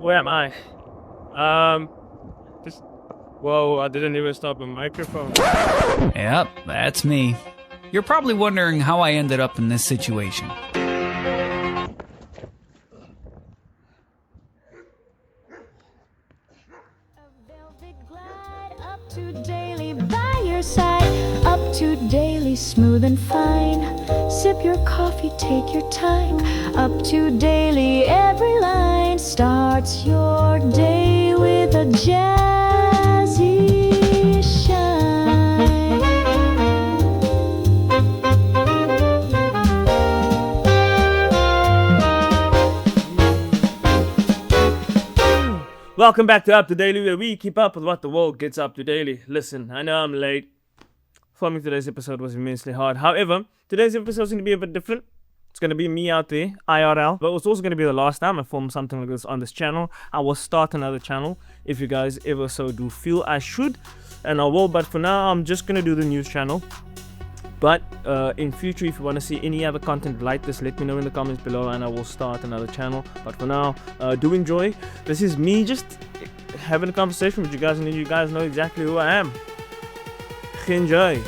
Where am I? Um, just, whoa, I didn't even stop a microphone. Yep, that's me. You're probably wondering how I ended up in this situation. Up to daily by your side, up to daily smooth and fine. Sip your coffee, take your time. Up to daily, every line starts your day with a jazzy shine. Welcome back to Up to Daily, where we keep up with what the world gets up to daily. Listen, I know I'm late. Filming today's episode was immensely hard. However, today's episode is going to be a bit different. It's going to be me out there, IRL. But it's also going to be the last time I film something like this on this channel. I will start another channel if you guys ever so do feel I should. And I will, but for now, I'm just going to do the news channel. But in future, if you want to see any other content like this, let me know in the comments below and I will start another channel. But for now, do enjoy. This is me just having a conversation with you guys, and you guys know exactly who I am. Enjoy.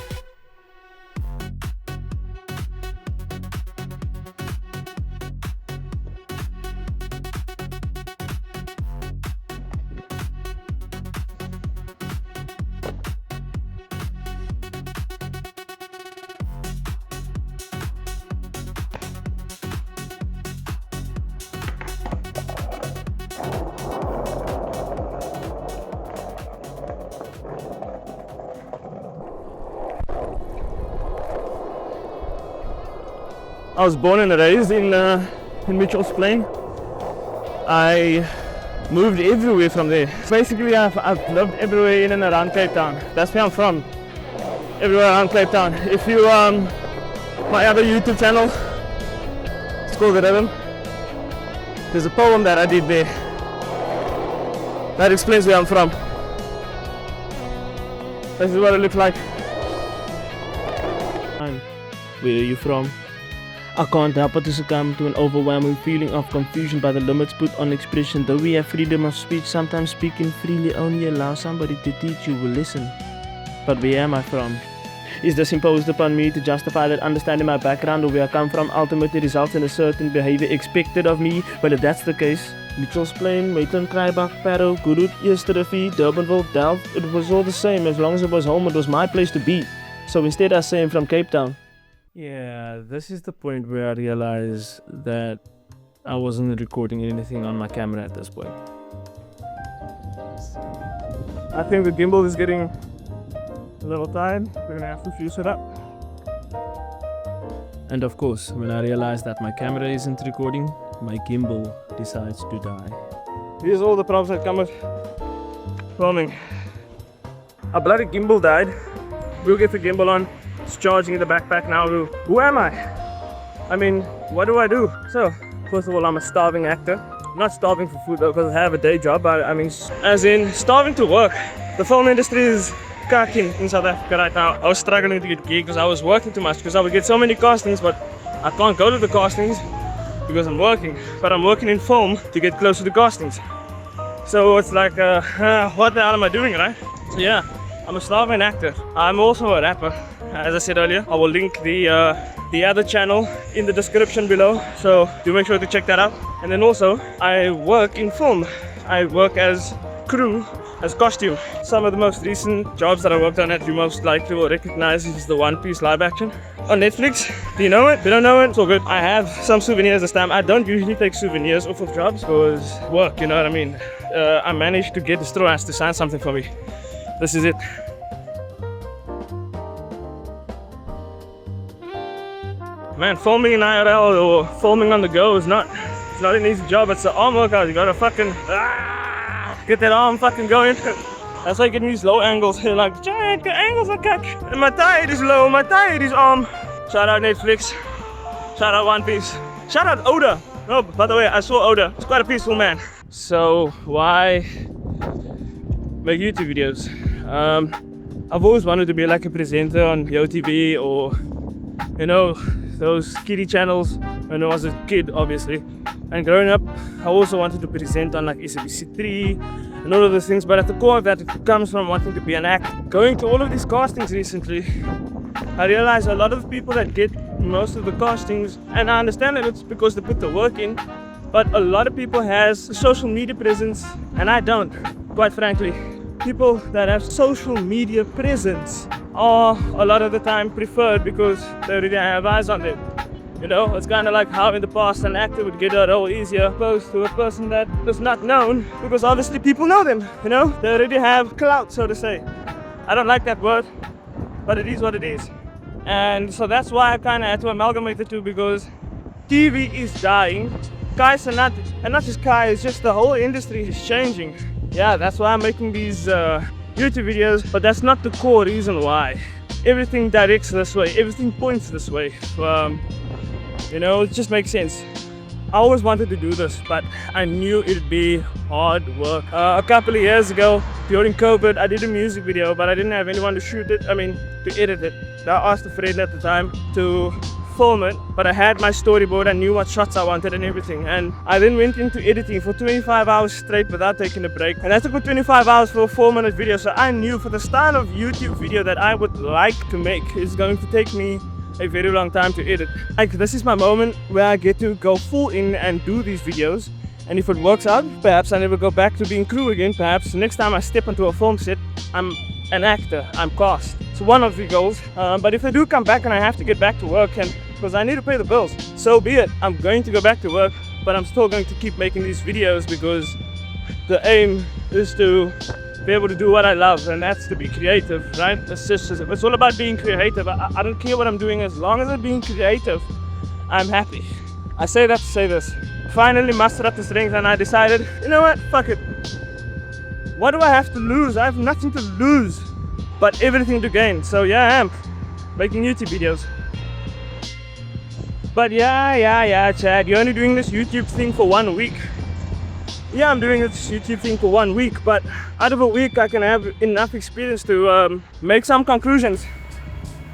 I was born and raised in Mitchell's Plain. I moved everywhere from there. Basically, I've lived everywhere in and around Cape Town. That's where I'm from. Everywhere around Cape Town. If you my other YouTube channel, it's called The Rhythm. There's a poem that I did there that explains where I'm from. This is what it looks like. Where are you from? I can't help but to succumb to an overwhelming feeling of confusion by the limits put on expression. Though we have freedom of speech, sometimes speaking freely only allows somebody to teach you will listen. But where am I from? Is this imposed upon me to justify that understanding my background or where I come from ultimately results in a certain behavior expected of me? Well, if that's the case, Mitchell's Plain, Maitland, Kraaiebach, Parow, Goodwood, Eersterivier, Durbanville, Delft, it was all the same. As long as it was home, it was my place to be. So instead I say I'm from Cape Town. Yeah, this is the point where I realized that I wasn't recording anything on my camera at this point. I think the gimbal is getting a little tired. We're gonna have to fuse it up. And of course, when I realized that my camera isn't recording, my gimbal decides to die. Here's all the problems that come with filming. A bloody gimbal died. We'll get the gimbal on. It's charging in the backpack now. Who am I? I mean, what do I do? So, first of all, I'm a starving actor. I'm not starving for food though, because I have a day job. I mean, as in starving to work. The film industry is cracking in South Africa right now. I was struggling to get gigs because I was working too much, because I would get so many castings, but I can't go to the castings because I'm working. But I'm working in film to get close to the castings. So it's like, what the hell am I doing, right? So yeah, I'm a starving actor. I'm also a rapper. As I said earlier, I will link the other channel in the description below, so do make sure to check that out. And then also, I work in film. I work as crew, as costume. Some of the most recent jobs that I worked on that you most likely will recognize is the One Piece live action on Netflix. Do you know it? If you don't know it, it's all good. I have some souvenirs this time. I don't usually take souvenirs off of jobs because work, you know what I mean? I managed to get the Straw Hats to sign something for me. This is it. Man, filming in IRL or filming on the go is not an easy job. It's an arm workout. You gotta fucking get that arm fucking going. That's why you get these low angles. You're like, giant angles are cut. And my tide is low, my tide is arm. Shout out Netflix. Shout out One Piece. Shout out Oda. Oh, by the way, I saw Oda. He's quite a peaceful man. So why make YouTube videos? I've always wanted to be like a presenter on YoTV or, you know, those kiddie channels when I was a kid, obviously. And growing up, I also wanted to present on like SABC3 and all of those things, but at the core of that, it comes from wanting to be an actor. Going to all of these castings recently, I realized a lot of the people that get most of the castings, and I understand that it's because they put the work in, but a lot of people has a social media presence, and I don't, quite frankly. People that have social media presence are a lot of the time preferred because they already have eyes on them. You know, it's kind of like how in the past an actor would get a role easier opposed to a person that is not known, because obviously people know them, you know, they already have clout, so to say. I don't like that word, but it is what it is. And so that's why I kind of had to amalgamate the two, because TV is dying. Guys are not, and not just Kai, it's just the whole industry is changing. Yeah, that's why I'm making these YouTube videos, but that's not the core reason why. Everything directs this way, everything points this way. You know, it just makes sense. I always wanted to do this, but I knew it'd be hard work. A couple of years ago, during COVID, I did a music video, but I didn't have anyone to shoot it, to edit it. I asked a friend at the time to film it, but I had my storyboard, I knew what shots I wanted and everything. And I then went into editing for 25 hours straight without taking a break. And I took me 25 hours for a 4-minute video, so I knew for the style of YouTube video that I would like to make is going to take me a very long time to edit. Like, this is my moment where I get to go full in and do these videos, and if it works out, perhaps I never go back to being crew again. Perhaps next time I step onto a film set, I'm an actor, I'm cast. It's one of the goals, but if I do come back and I have to get back to work, and because I need to pay the bills, so be it. I'm going to go back to work, but I'm still going to keep making these videos, because the aim is to be able to do what I love, and that's to be creative, right? It's all about being creative. I don't care what I'm doing, as long as I'm being creative, I'm happy. I say that to say this. I finally mustered up the strength and I decided, you know what, fuck it. What do I have to lose? I have nothing to lose, but everything to gain. So yeah, I am making YouTube videos. But yeah, Chad, you're only doing this YouTube thing for 1 week. Yeah, I'm doing this YouTube thing for 1 week, but out of a week I can have enough experience to make some conclusions.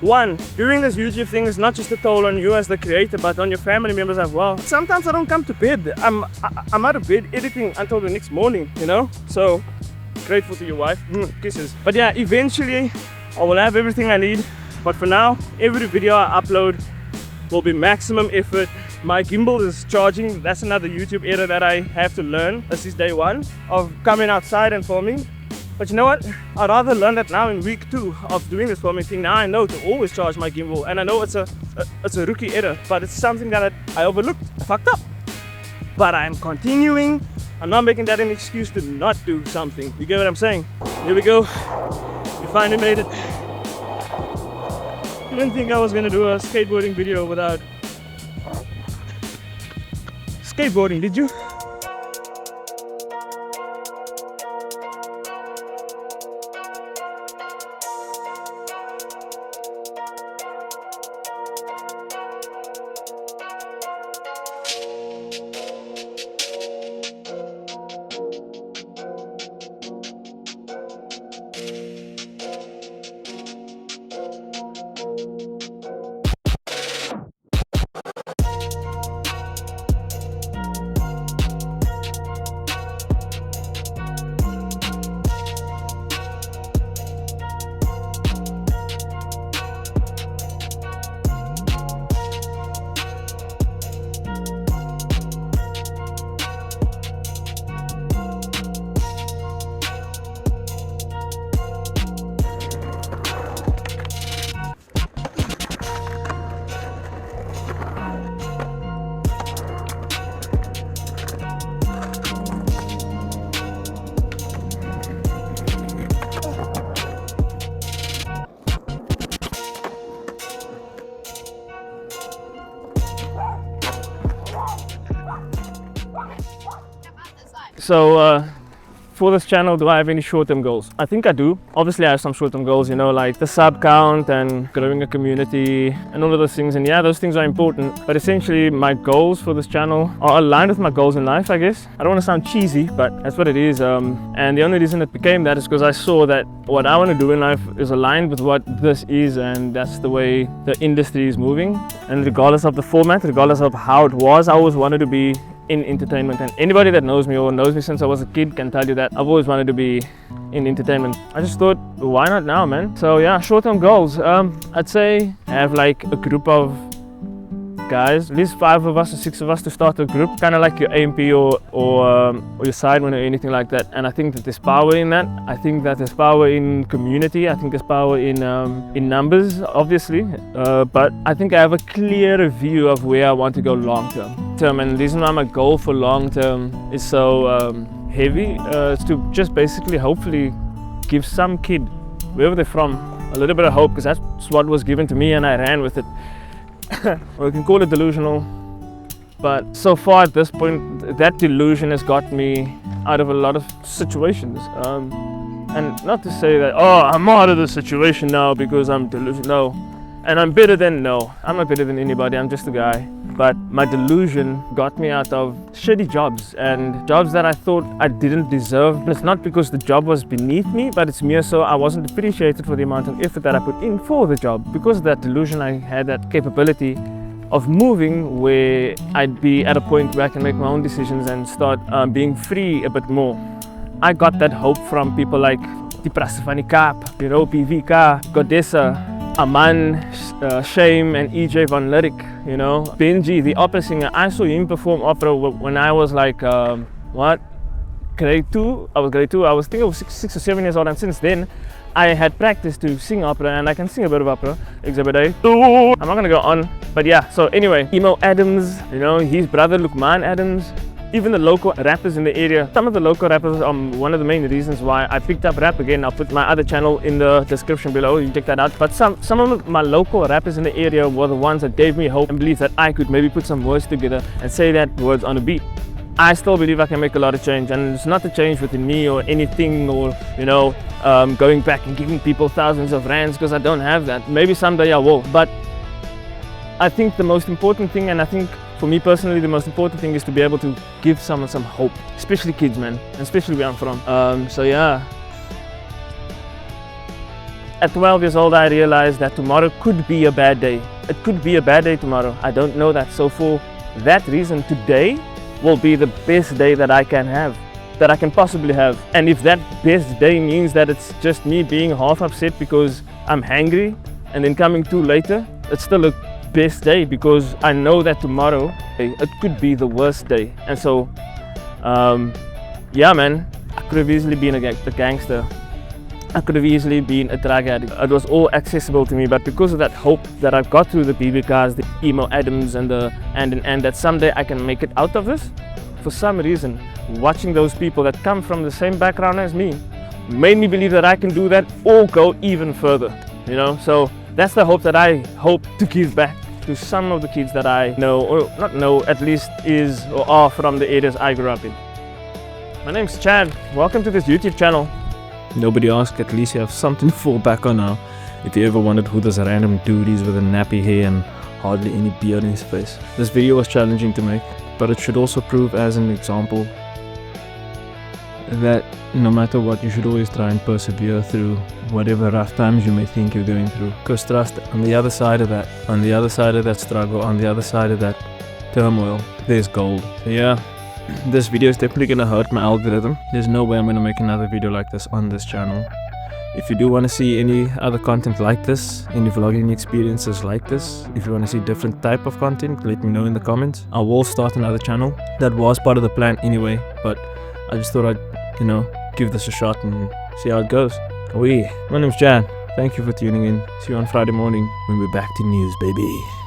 One, doing this YouTube thing is not just a toll on you as the creator, but on your family members as well. Sometimes I don't come to bed. I'm out of bed editing until the next morning, you know? So, grateful to your wife. Kisses. But yeah, eventually I will have everything I need. But for now, every video I upload will be maximum effort. My gimbal is charging. That's another YouTube error that I have to learn. This is day 1 of coming outside and filming. But you know what? I'd rather learn that now in week 2 of doing this filming thing. Now I know to always charge my gimbal, and I know it's a rookie error, but it's something that I overlooked. I fucked up. But I'm continuing. I'm not making that an excuse to not do something. You get what I'm saying? Here we go. We finally made it. I didn't think I was gonna do a skateboarding video without skateboarding, did you? So for this channel, do I have any short-term goals? I think I do. Obviously I have some short-term goals, you know, like the sub count and growing a community and all of those things, and yeah, those things are important, but essentially my goals for this channel are aligned with my goals in life, I guess. I don't want to sound cheesy, but that's what it is, and the only reason it became that is because I saw that what I want to do in life is aligned with what this is, and that's the way the industry is moving. And regardless of the format, regardless of how it was, I always wanted to be in entertainment, and anybody that knows me or knows me since I was a kid can tell you that I've always wanted to be in entertainment. I just thought, why not now, man? So yeah, short-term goals. I'd say have like a group of guys, at least 5 of us or 6 of us to start a group, kind of like your AMP or your Sidewind or anything like that. And I think that there's power in that. I think that there's power in community. I think there's power in numbers, obviously. But I think I have a clearer view of where I want to go long term. And the reason why my goal for long term is so heavy is to just basically, hopefully, give some kid, wherever they're from, a little bit of hope, because that's what was given to me and I ran with it. Or you can call it delusional, but so far at this point, that delusion has got me out of a lot of situations. And not to say that, oh, I'm out of the situation now because I'm delusional. No. And I'm better than, no, I'm not better than anybody, I'm just a guy. But my delusion got me out of shitty jobs and jobs that I thought I didn't deserve. And it's not because the job was beneath me, but it's mere so I wasn't appreciated for the amount of effort that I put in for the job. Because of that delusion, I had that capability of moving where I'd be at a point where I can make my own decisions and start being free a bit more. I got that hope from people like Tiprasifani Kaap, you know, PVK, Godessa, Aman, Shame and EJ Van Lyric, you know. Benji, the opera singer, I saw him perform opera when I was like, grade 2? I was grade 2, I was thinking of 6 or 7 years old, and since then, I had practiced to sing opera, and I can sing a bit of opera. Exhibit A. I'm not gonna go on, but yeah, so anyway, Emo Adams, you know, his brother Lukman Adams, even the local rappers in the area. Some of the local rappers are one of the main reasons why I picked up rap again. I'll put my other channel in the description below, you check that out. But some of my local rappers in the area were the ones that gave me hope and belief that I could maybe put some words together and say that words on a beat. I still believe I can make a lot of change, and it's not a change within me or anything, or you know, going back and giving people thousands of rands, because I don't have that. Maybe someday I will, but I think the most important thing, and I think for me personally, the most important thing is to be able to give someone some hope, especially kids, man, and especially where I'm from. So yeah, at 12 years old, I realized that tomorrow could be a bad day. It could be a bad day tomorrow. I don't know that. So for that reason, today will be the best day that I can have, that I can possibly have. And if that best day means that it's just me being half upset because I'm hangry and then coming too later, it's still a best day, because I know that tomorrow it could be the worst day. And so yeah, man, I could have easily been a gangster, I could have easily been a drug addict. It was all accessible to me, but because of that hope that I've got through the PVKs, the Emo Adams and that someday I can make it out of this, for some reason watching those people that come from the same background as me made me believe that I can do that or go even further, you know. So that's the hope that I hope to give back to some of the kids that I know, or not know, at least is or are from the areas I grew up in. My name's Chad. Welcome to this YouTube channel. Nobody asked, at least you have something to fall back on now. If you ever wondered who this random dude is with a nappy hair and hardly any beard in his face. This video was challenging to make, but it should also prove as an example that no matter what, you should always try and persevere through whatever rough times you may think you're going through. Because trust, on the other side of that, struggle, on the other side of that turmoil, there's gold. So yeah, this video is definitely gonna hurt my algorithm. There's no way I'm gonna make another video like this on this channel. If you do want to see any other content like this, any vlogging experiences like this, if you want to see different type of content, let me know in the comments. I will start another channel. That was part of the plan anyway, but I just thought I'd, you know, give this a shot and see how it goes. My name's Jan. Thank you for tuning in. See you on Friday morning when we're back to news, baby.